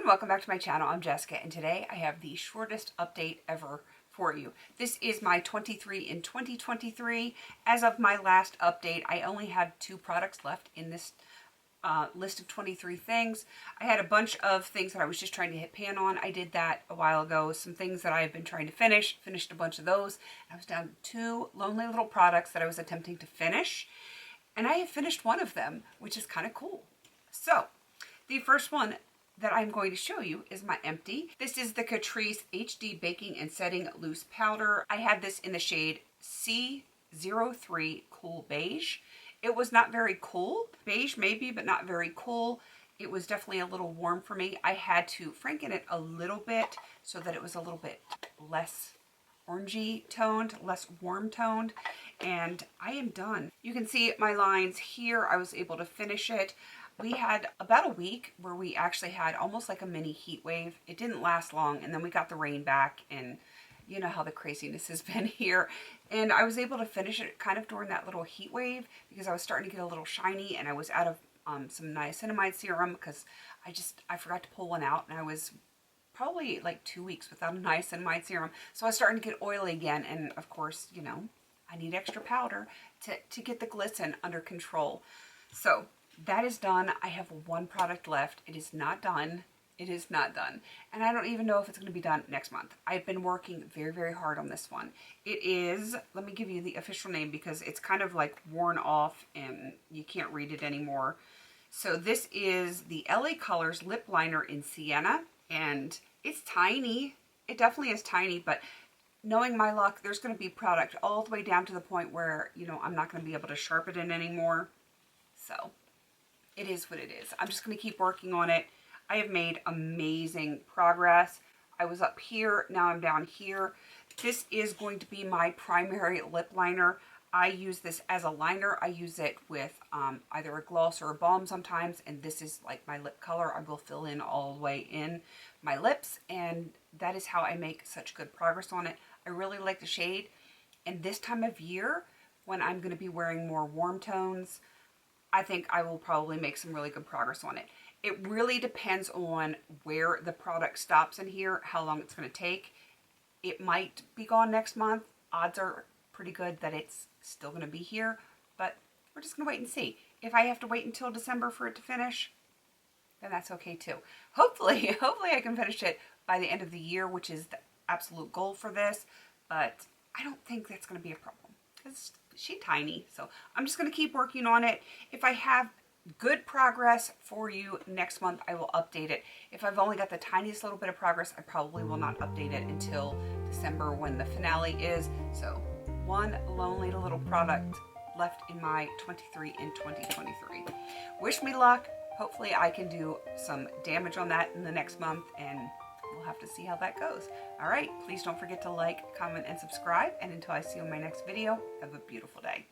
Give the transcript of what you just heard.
welcome back to my channel. I'm Jessica, and today I have the shortest update ever for you. This is my 23 in 2023. As of my last update, I only had 2 products left in this list of 23 things. I had a bunch of things that I was just trying to hit pan on. I did that a while ago. Some things that I've been trying to finished a bunch of those. I was down to 2 lonely little products that I was attempting to finish, and I have finished one of them, which is kind of cool. So the first one that I'm going to show you is my empty. This is the Catrice HD Baking and Setting Loose Powder. I had this in the shade C03 Cool Beige. It was not very cool. Beige maybe, but not very cool. It was definitely a little warm for me. I had to franken it a little bit so that it was a little bit less orangey toned, less warm toned, and I am done. You can see my lines here. I was able to finish it. We had about a week where we actually had almost like a mini heat wave. It didn't last long, and then we got the rain back, and you know how the craziness has been here. And I was able to finish it kind of during that little heat wave because I was starting to get a little shiny, and I was out of some niacinamide serum because I forgot to pull one out, and I was probably like 2 weeks without a niacinamide serum. So I was starting to get oily again, and of course, you know, I need extra powder to get the glisten under control. So that is done. I have 1 product left. It is not done. It is not done. And I don't even know if it's going to be done next month. I've been working very, very hard on this one. It is, let me give you the official name because it's kind of like worn off and you can't read it anymore. So this is the LA Colors Lip Liner in Sienna, and it's tiny. It definitely is tiny, but knowing my luck, there's going to be product all the way down to the point where, you know, I'm not going to be able to sharpen it anymore. So it is what it is. I'm just going to keep working on it. I have made amazing progress. I was up here, now I'm down here. This is going to be my primary lip liner. I use this as a liner. I use it with either a gloss or a balm sometimes, and this is like my lip color. I will fill in all the way in my lips, and that is how I make such good progress on it. I really like the shade, and this time of year, when I'm going to be wearing more warm tones, I think I will probably make some really good progress on it. It really depends on where the product stops in here, how long it's going to take. It might be gone next month. Odds are pretty good that it's still going to be here, but we're just going to wait and see. If I have to wait until December for it to finish, then that's okay too. Hopefully I can finish it by the end of the year, which is the absolute goal for this, but I don't think that's going to be a problem because she's tiny. So I'm just going to keep working on it. If I have good progress for you next month, I will update it. If I've only got the tiniest little bit of progress, I probably will not update it until December when the finale is. So 1 lonely little product left in my 23 in 2023. Wish me luck. Hopefully I can do some damage on that in the next month, and we'll have to see how that goes. All right, please don't forget to like, comment, and subscribe. And until I see you in my next video, have a beautiful day.